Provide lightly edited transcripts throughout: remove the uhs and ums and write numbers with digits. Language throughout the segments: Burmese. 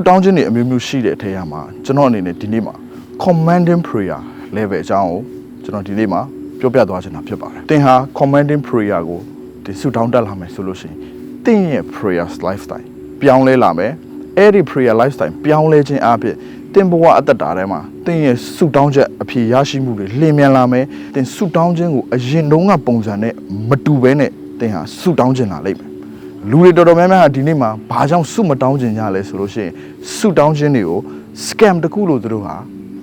တောင်းခြင်းတွေအမျိုးမျိုးရှိတဲ့အထက်မှာကျွန်တော်အနေနဲ့ဒီနေ့မှာ commanding prayer level အကြောင်းကိုကျွန်တော်ဒီနေ့မှာပြောပြသွားချင်တာဖြစ်ပါတယ်သင်ဟာ commanding prayer ကိုဒီဆုတောင်းတက်လာမယ်ဆိုလို့ရှိရင်သင်ရဲ့ prayer lifestyle ပြောင်းလဲလာမယ်အဲ့ဒီ prayer lifestyle ပြောင်းလဲခြင်းအပြင်သင်ဘဝအသက်တာထဲမှာသင်ရဲ့ဆုတောင်းချက်အဖြေရရှိမှုတွေလျင်မြန်လာမယ်သင်ဆုတောင်းခြင်းကိုအရင်တုန်းကပုံစံနဲ့မတူဘဲနဲ့သင်ဟာဆုတောင်းခြင်းလာလိမ့်မယ်လူတွေတော်တော်များများဒီနေ့မှာဘာကြောင့်ဆုမတောင်းခြင်းကြလဲဆိုလို့ရှိရင်ဆုတောင်းခြင်းတွေကို scam တခုလို့သူတို့ဟာ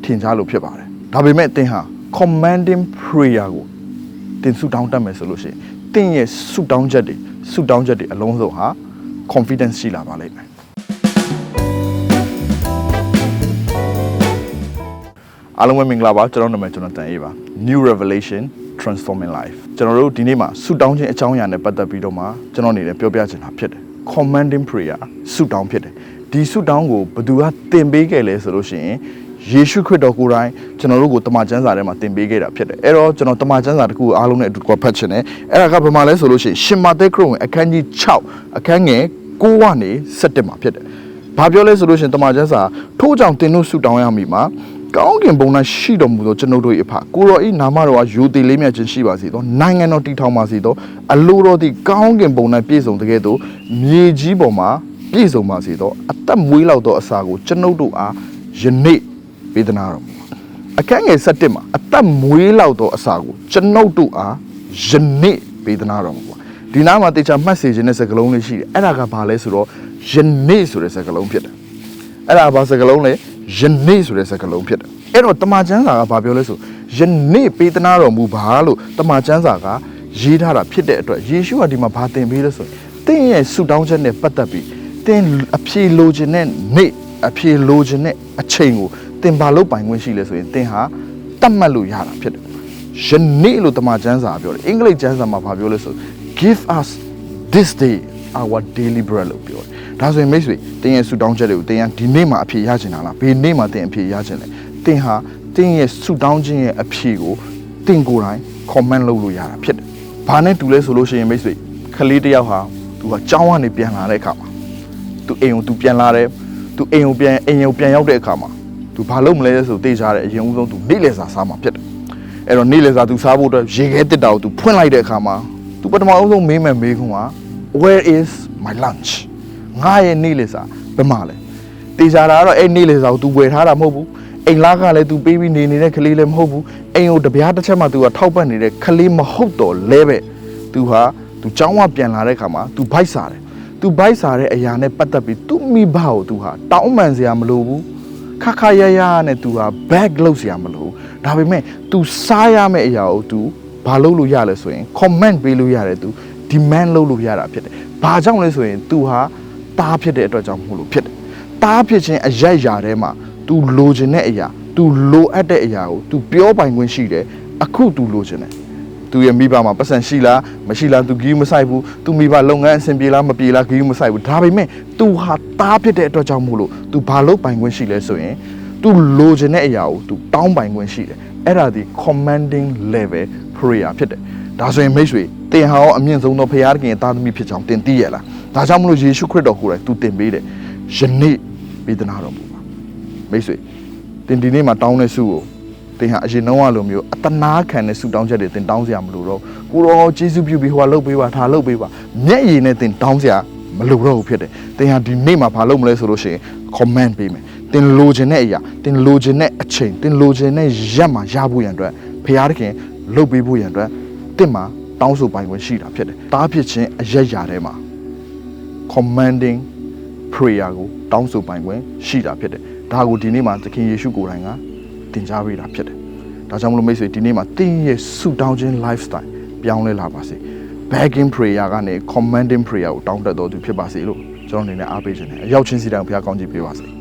ထင်ကြလို့ဖြစ်ပါတယ်ဒါပေမဲ့သင်ဟာ commanding prayer ကိုသင်ဆုတောင်းတတ်မယ်ဆိုလို့ရှိရင်သင်ရဲ့ဆုတောင်းချက်တွေအလုံးစုံဟာ confidence ရှိလာပါလိမ့်မယ်အားလုံးပဲမင်္ဂလာပါကျွန်တော်နာမည်ကျွန်တော်တန်အေးပါ New Revelation Transforming Life ကျွန်တော်တို့ဒီနေ့မှာဆုတောင်းခြင်းအကြောင်းအရာနဲ့ပတ်သက်ပြီးတော့မှကျွန်တော်အနေနဲ့ပြောပြချင်တာဖြစ်တယ် Commanding Prayer ဆုတောင်းဖြစ်တယ်ဒီဆုတောင်းကိုဘယ်သူကသင်ပေးခဲ့လဲဆိုလို့ရှိရင်ယေရှုခရစ်တော်ကိုယ်တိုင်ကျွန်တော်တို့ကိုတမန်ကျမ်းစာထဲမှာသင်ပေးခဲ့တာဖြစ်တယ်အဲ့တော့ကျွန်တော်တမန်ကျမ်းစာတစ်ခုအားလုံးနဲ့အတူဖတ်ချင်တယ်အဲ့ဒါကဘာမှလဲဆိုလို့ရှိရင်ရှင်မာသဲခရစ်ဝင်အခန်းကြီး6အခန်းငယ်9ကနေ17မှာဖြစ်တယ်ဘာပြောလဲဆိုလို့ရှိရင်တမန်ကျမ်းစာထို့ကြောင့်သင်တို့ဆုတောင်းရမည်မှာကောင်းကင်ဘုံ၌ရှိတော်မူသောကျွန်ုပ်တို့၏အဖကိုတော်၏နာမတော်အားယိုသေလေးမြတ်ခြင်းရှိပါစေသောနိုင်ငံတော်တည်ထောင်ပါစေသောအလိုတော်သည်ကောင်းကင်ဘုံ၌ပြည့်စုံတဲ့ကဲ့သို့မြေကြီးပေါ်မှာပြည့်စုံပါစေသောအသက်မွေးလောက်သောအစာကိုကျွန်ုပ်တို့အားယနေ့ပေးသနာတော်မူအခန်းငယ်7မှာအသက်မွေးလောက်သောအစာကိုကျွန်ုပ်တို့အားယနေ့ပေးသနာတော်မူဒီနားမှာတေချာမှတ်စေခြင်းတဲ့စကားလုံးလေးရှိတယ်အဲ့ဒါကဘာလဲဆိုတော့ယနေ့ဆိုတဲ့စကားလုံးဖြစ်တယ်အဲ့ဒါဘာစကားလုံးလဲယနေ့ဆိုတဲ့စကားလုံးဖြစ်တယ်အဲ့တော့တမန်ကျမ်းစာကဘာပြောလဲဆိုယနေ့ပေးသနာတော်မူပါလို့တမန်ကျမ်းစာကရေးထားတာဖြစ်တဲ့အတွက်ယေရှုကဒီမှာဘာသင်ပေးလဲဆိုရင်သင်ရဲ့ဆုတောင်းချက်နဲ့ပတ်သက်ပြီးသင်အဖြေလိုချင်တဲ့နေ့အဖြေလိုချင်တဲ့အချိန်ကိုသင်ဘာလို့ပိုင်ခွင့်ရှိလဲဆိုရင်သင်ဟာတတ်မှတ်လို့ရတာဖြစ်တယ်ယနေ့လို့တမန်ကျမ်းစာပြောတယ်အင်္ဂလိပ်ကျမ်းစာမှာဘာပြောလဲဆို give us this day our daily bread လို့ပြောတယ်ဒါဆိုရင်မိတ်ဆွေသင်ရဲ့ဆုတောင်းချက်တွေကိုသင်ကဒီနေ့မှာအဖြေရချင်တာလားဘယ်နေ့မှာသင်အဖြေရချင်လဲသင်ဟာသင်ရဲ့ဆုတောင်းခြင်းရဲ့အဖြေကိုသင်ကိုယ်တိုင် comment လုပ်လို့ရတာဖြစ်တယ်ဘာနဲ့တူလဲဆိုလို့ရှိရင်မိတ်ဆွေခလေးတစ်ယောက်ဟာသူကကျောင်းကနေပြန်လာတဲ့အခါမှာသူအိမ်ကိုသူပြန်လာတယ်သူအိမ်ကိုပြန်ရောက်တဲ့အခါမှာသူဘာလုပ်မလဲဆိုသိကြတယ်အရင်ဦးဆုံးသူနေ့လည်စာစားမှာဖြစ်တယ်အဲ့တော့နေ့လည်စာသူစားဖို့အတွက်ရေခဲတစ်တာကိုသူဖွင့်လိုက်တဲ့အခါမှာသူပထမအဆုံးမေးခွန်းက where is my lunch ငါရဲ့နေ့လည်စာဘယ်မှာလဲတေချာတာကတော့အဲ့နေ့လည်စာကို तू ဝယ်ထားတာမဟုတ်ဘူးအိမ်လားကလည်း तू ပေးပြီးနေတဲ့ကလေးလည်းမဟုတ်ဘူးအိမ်ကိုတပြားတစ်ချက်မှ तू ကထောက်ပံ့နေတဲ့ကလေးမဟုတ်တော့လဲပဲ तू ဟာ तू ကျောင်းကပြန်လာတဲ့ခါမှာ तू ဘိုက်စားတယ် तू ဘိုက်စားတဲ့အရာနဲ့ပတ်သက်ပြီး तू မိဘကို तू ဟာတောင်းပန်စရာမလိုဘူးခခရရနဲ့ तू ဟာ bag လုပ်စရာမလိုဘူးဒါပေမဲ့ तू စားရမယ့်အရာကို तू ဘာလုပ်လို့ရလဲဆိုရင် comment ပေးလို့ရတယ် तू demand လုပ်လို့ရတာဖြစ်တယ်ဘာကြောင့်လဲဆိုရင် तू ဟာတားဖြစ်တဲ့အတွက်ကြောင့်မဟုတ်လို့ဖြစ်တယ်တားဖြစ်ခြင်းအရိုက်ရာထဲမှာ तू လိုချင်တဲ့အရာ तू လိုအပ်တဲ့အရာကို तू ပြောပိုင်ခွင့်ရှိတယ်အခု तू လိုချင်တယ် तू ရဲ့မိဘမှာပတ်စံရှိလားမရှိလား तू ဂီးမဆိုင်ဘူး तू မိဘလုပ်ငန်းအဆင်ပြေလားမပြေလားဂီးမဆိုင်ဘူးဒါပေမဲ့ तू ဟာတားဖြစ်တဲ့အတွက်ကြောင့်မဟုတ်လို့ तू ဘာလုပ်ပိုင်ခွင့်ရှိလဲဆိုရင် तू လိုချင်တဲ့အရာကို तू တောင်းပိုင်ခွင့်ရှိတယ်အဲ့ဒါဒီ commanding level prayer ဖြစ်တယ်ဒါဆိုရင်မိတ်ဆွေသင်ဟာအမြင့်ဆုံးသောဖခင်ရဲ့သားသမီးဖြစ်ကြောင်းသင်သိရလားဒါကြောင့်မလို့ယေရှုခရစ်တော်ကိုယ်တိုင် तू သင်ပေးတယ်ယနေ့ပေးသနာတော်မူပါမိတ်ဆွေသင်ဒီနေ့မှာတောင်းတဲ့ဆုကိုသင်ဟာအရင်နှောင်းအလိုမျိုးအတနာခံတဲ့ဆုတောင်းချက်တွေသင်တောင်းစရာမလိုတော့ကိုတော်ယေရှုပြုပြီးဟိုကလုပ်ပေးပါဒါလုပ်ပေးပါမျက်ရည်နဲ့သင်တောင်းစရာမလိုတော့ဘူးဖြစ်တယ်သင်ဟာဒီနေ့မှာဘာလုပ်မလဲဆိုလို့ရှိရင် comment ပေးမယ်သင်လိုချင်တဲ့အရာသင်လိုချင်တဲ့အချိန်သင်လိုချင်တဲ့ရက်မှာရဖို့ရန်အတွက်ဖခင်လုပ်ပေးဖို့ရန်အတွက်သင်မှာတောင်းဆိုပိုင်ခွင့်ရှိတာဖြစ်တယ်တားဖြစ်ခြင်းအရက်ရာထဲမှာ commanding prayer ကိုတောင်းဆိုပိုင်ခွင့်ရှိတာဖြစ်တယ်ဒါကိုဒီနေ့မှာသခင်ယေရှုကိုယ်တိုင်ကသင်ကြားပေးတာဖြစ်တယ်ဒါကြောင့်မလို့မိတ်ဆွေဒီနေ့မှာသင်ရဲ့ဆုတောင်းခြင်း lifestyle ပြောင်းလဲလာပါစေ begging prayer ကနေ commanding prayer ကိုတောင်းတတ်တော်သူဖြစ်ပါစေလို့ကျွန်တော်အနေနဲ့အားပေးခြင်းနဲ့အရောက်ချင်းစီတိုင်းဘုရားကောင်းချီးပေးပါစေ